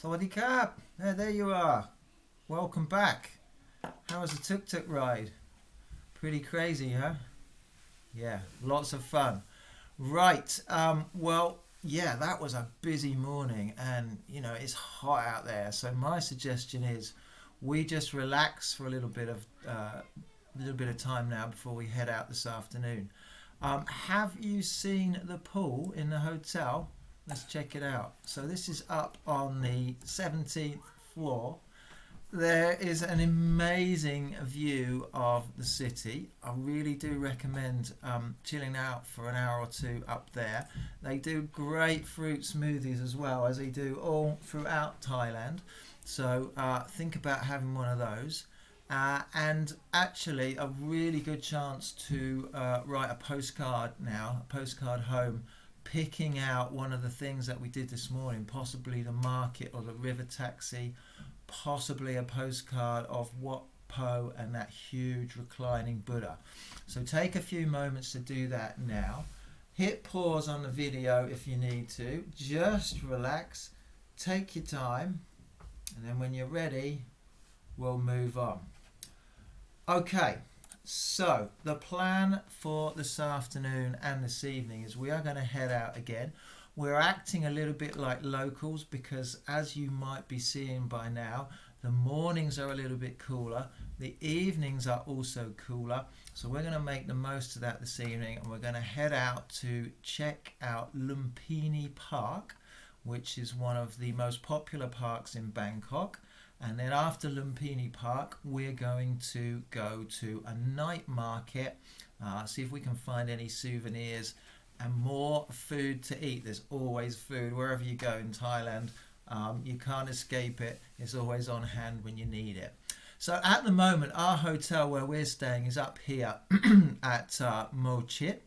Sawadee Krap! There you are. Welcome back. How was the tuk-tuk ride? Pretty crazy, huh? Yeah, lots of fun. Right. Yeah, that was a busy morning, and it's hot out there. So my suggestion is we just relax for a little bit of time now before we head out this afternoon. Have you seen the pool in the hotel? Let's check it out. So this is up on the 17th floor. There is an amazing view of the city. I really do recommend chilling out for an hour or two up there. They do great fruit smoothies as well, as they do all throughout Thailand. So think about having one of those. And actually, a really good chance to write a postcard now, a postcard home, picking out one of the things that we did this morning, possibly the market or the river taxi, possibly a postcard of Wat Po and that huge reclining Buddha. So take a few moments to do that now. Hit pause on the video if you need to. Just relax, take your time, and then when you're ready, we'll move on. Okay, so the plan for this afternoon and this evening is we are going to head out again. We're acting a little bit like locals because, as you might be seeing by now, the mornings are a little bit cooler. The evenings are also cooler. So we're going to make the most of that this evening, and we're going to head out to check out Lumpini Park, which is one of the most popular parks in Bangkok. And then after Lumpini Park, we're going to go to a night market, see if we can find any souvenirs and more food to eat. There's always food wherever you go in Thailand. You can't escape it. It's always on hand when you need it. So at the moment, our hotel where we're staying is up here at Mochit.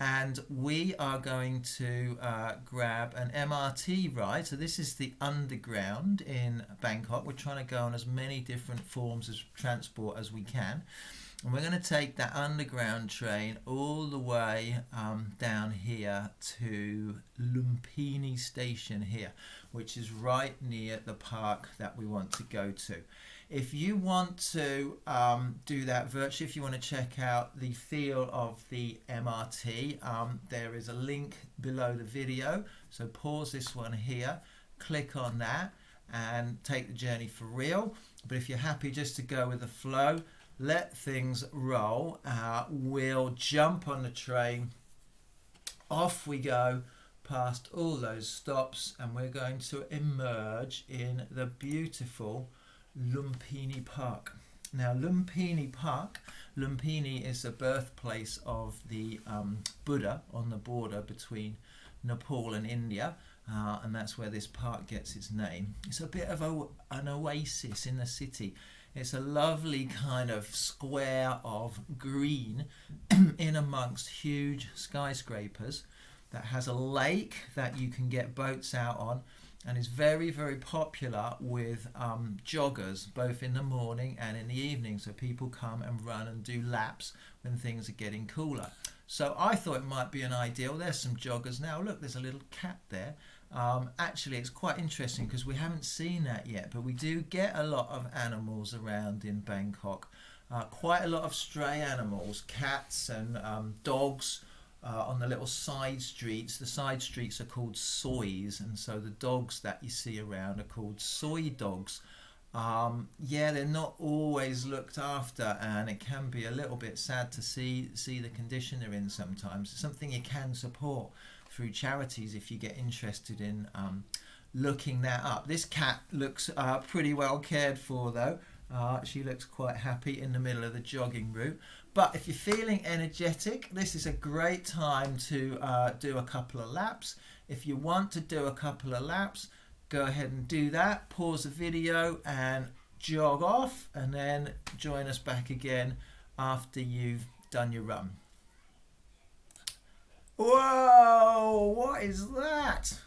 And we are going to grab an MRT ride. So this is the underground in Bangkok. We're trying to go on as many different forms of transport as we can. And we're going to take that underground train all the way down here to Lumpini station here, which is right near the park that we want to go to. If you want to do that virtually, if you want to check out the feel of the MRT, there is a link below the video. So pause this one here, click on that and take the journey for real. But if you're happy just to go with the flow, let things roll. We'll jump on the train. Off we go past all those stops, and we're going to emerge in the beautiful Lumpini Park. Now, Lumpini Park, Lumpini is the birthplace of the Buddha on the border between Nepal and India, and that's where this park gets its name. It's a bit of an oasis in the city. It's a lovely kind of square of green in amongst huge skyscrapers that has a lake that you can get boats out on, and is very, very popular with joggers, both in the morning and in the evening. So people come and run and do laps when things are getting cooler. So I thought it might be an ideal. There's some joggers now. Look, there's a little cat there. Actually, it's quite interesting because we haven't seen that yet, but we do get a lot of animals around in Bangkok. Quite a lot of stray animals, cats and dogs. On the little side streets. The side streets are called soys, and so the dogs that you see around are called soy dogs. They're not always looked after, and it can be a little bit sad to see the condition they're in sometimes. It's something you can support through charities if you get interested in looking that up. This cat looks pretty well cared for though. She looks quite happy in the middle of the jogging route. But if you're feeling energetic, this is a great time to do a couple of laps. If you want to do a couple of laps, go ahead and do that. Pause the video and jog off, and then join us back again after you've done your run. Whoa, what is that?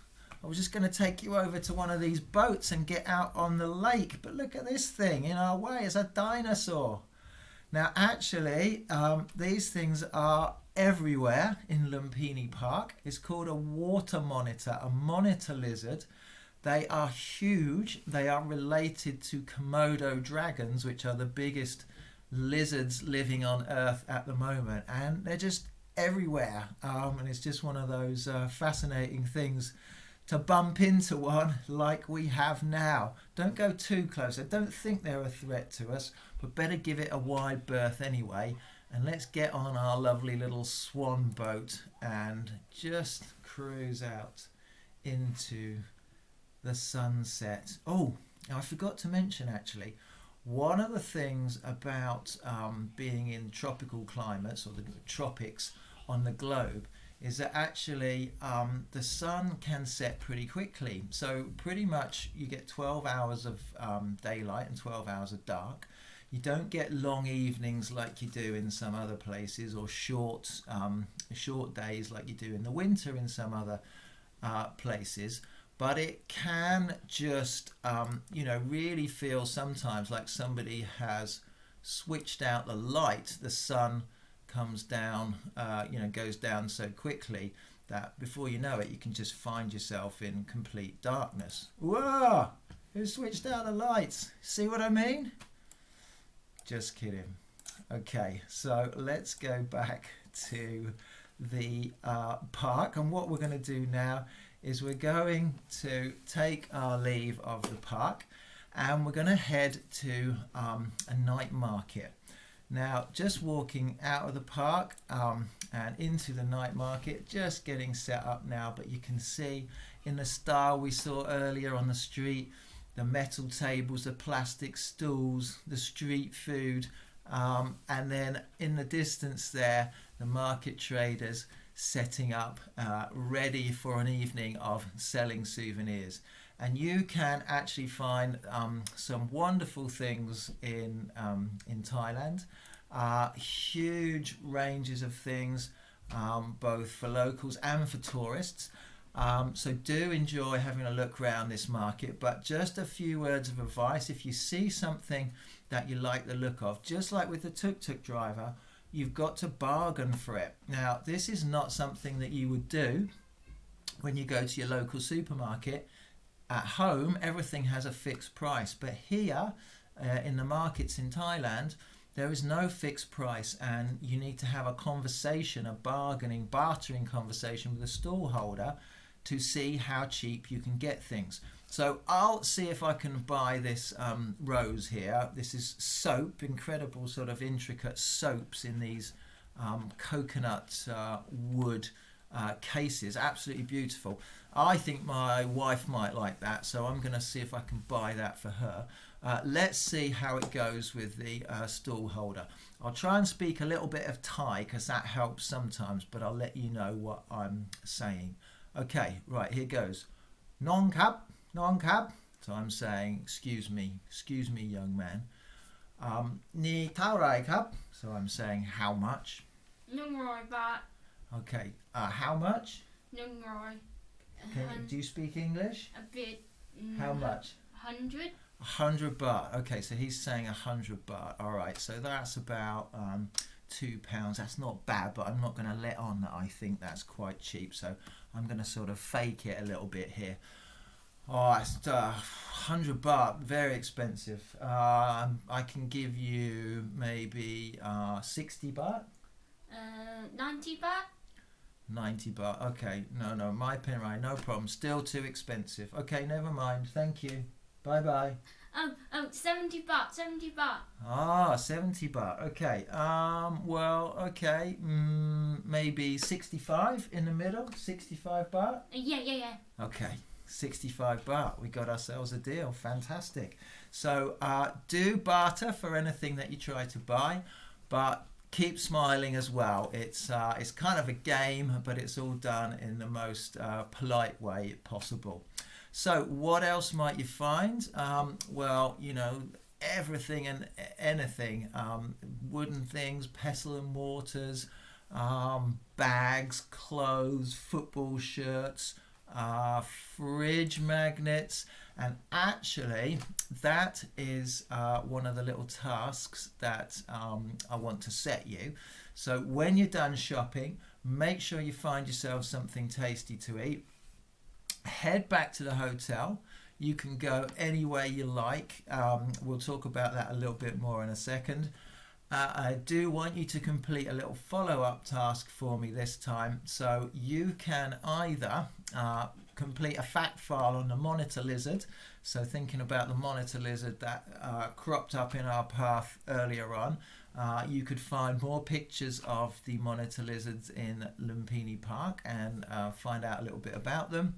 I was just going to take you over to one of these boats and get out on the lake, but look at this thing in our way. It's a dinosaur. Now, actually, these things are everywhere in Lumpini Park. It's called a water monitor, a monitor lizard They are huge. They are related to Komodo dragons, which are the biggest lizards living on Earth at the moment, and they're just everywhere. And it's just one of those fascinating things to bump into one like we have now. Don't go too close. I don't think they're a threat to us, but better give it a wide berth anyway. And let's get on our lovely little swan boat and just cruise out into the sunset. Oh, I forgot to mention actually, one of the things about being in tropical climates or the tropics on the globe is that actually the sun can set pretty quickly. So pretty much you get 12 hours of daylight and 12 hours of dark. You don't get long evenings like you do in some other places, or short days like you do in the winter in some other places. But it can just, really feel sometimes like somebody has switched out the light. The sun comes down, goes down so quickly that before you know it, you can just find yourself in complete darkness. Whoa! Who switched out the lights? See what I mean? Just kidding. Okay, so let's go back to the park, and what we're going to do now is we're going to take our leave of the park and we're going to head to a night market. Now, just walking out of the park and into the night market, just getting set up now, but you can see in the style we saw earlier on the street, the metal tables, the plastic stools, the street food, and then in the distance there, the market traders setting up ready for an evening of selling souvenirs. And you can actually find some wonderful things in Thailand. Huge ranges of things, both for locals and for tourists. So do enjoy having a look around this market. But just a few words of advice: if you see something that you like the look of, just like with the tuk-tuk driver, you've got to bargain for it. Now, this is not something that you would do when you go to your local supermarket. At home, everything has a fixed price, but here in the markets in Thailand, there is no fixed price, and you need to have a conversation, a bartering conversation with the stall holder to see how cheap you can get things. So I'll see if I can buy this rose here. This is soap, incredible sort of intricate soaps in these coconut wood cases, absolutely beautiful. I think my wife might like that, so I'm going to see if I can buy that for her. Let's see how it goes with the stall holder. I'll try and speak a little bit of Thai because that helps sometimes, but I'll let you know what I'm saying. Okay, right, here goes. Nong kap, nong kap. So I'm saying, excuse me, young man. Ni tao rai kap. So I'm saying, how much? Nung roi baht. Okay, how much? Nung roi. Do you speak English? A bit. How much? 100. 100 baht. Okay, so he's saying 100 baht. All right, so that's about £2. That's not bad, but I'm not going to let on that I think that's quite cheap. So I'm going to sort of fake it a little bit here. Oh, it's 100 baht, very expensive. I can give you maybe 60 baht. 90 baht. 90 baht. Okay, no, my pen right, no problem. Still too expensive. Okay, never mind. Thank you. Bye bye. 70 baht. 70 baht. Ah, 70 baht. Okay. Well, okay. Maybe 65 in the middle. 65 baht. Yeah. Okay. 65 baht. We got ourselves a deal. Fantastic. So do barter for anything that you try to buy, but keep smiling as well. It's kind of a game, but it's all done in the most polite way possible. So what else might you find? Well, everything and anything. Wooden things, pestle and mortars, bags, clothes, football shirts, fridge magnets. And actually, that is one of the little tasks that I want to set you. So when you're done shopping, make sure you find yourself something tasty to eat. Head back to the hotel. You can go anywhere you like. We'll talk about that a little bit more in a second. I do want you to complete a little follow-up task for me this time. So you can either complete a fact file on the monitor lizard. So thinking about the monitor lizard that cropped up in our path earlier on, you could find more pictures of the monitor lizards in Lumpini Park and find out a little bit about them.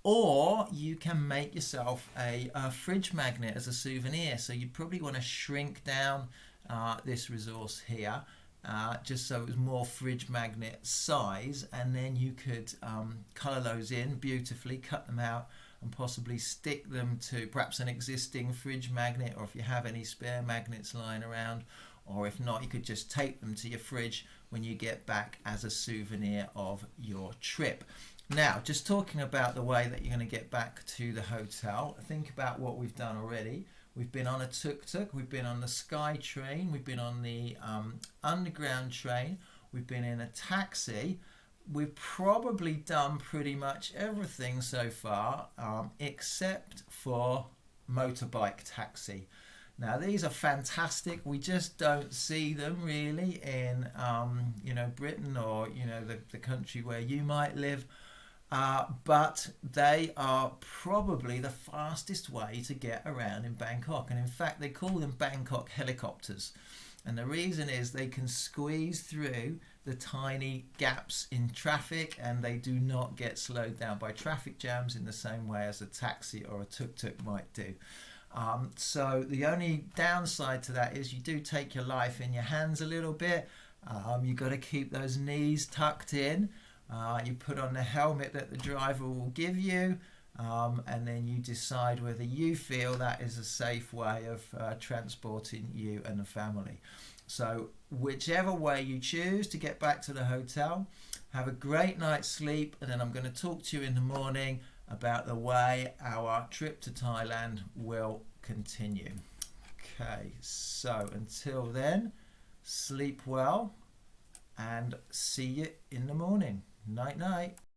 Or you can make yourself a fridge magnet as a souvenir. So you'd probably want to shrink down this resource here just so it was more fridge magnet size, and then you could colour those in beautifully, cut them out and possibly stick them to perhaps an existing fridge magnet, or if you have any spare magnets lying around, or if not, you could just tape them to your fridge when you get back as a souvenir of your trip. Now, just talking about the way that you're going to get back to the hotel, think about what we've done already. We've been on a tuk-tuk, we've been on the Sky train, we've been on the underground train, we've been in a taxi. We've probably done pretty much everything so far except for motorbike taxi. Now these are fantastic. We just don't see them really in Britain or the country where you might live. But they are probably the fastest way to get around in Bangkok, and in fact they call them Bangkok helicopters, and the reason is they can squeeze through the tiny gaps in traffic and they do not get slowed down by traffic jams in the same way as a taxi or a tuk-tuk might do. So the only downside to that is you do take your life in your hands a little bit. You've got to keep those knees tucked in. You put on the helmet that the driver will give you, and then you decide whether you feel that is a safe way of transporting you and the family. So whichever way you choose to get back to the hotel, have a great night's sleep, and then I'm going to talk to you in the morning about the way our trip to Thailand will continue. Okay, so until then, sleep well and see you in the morning. Night night.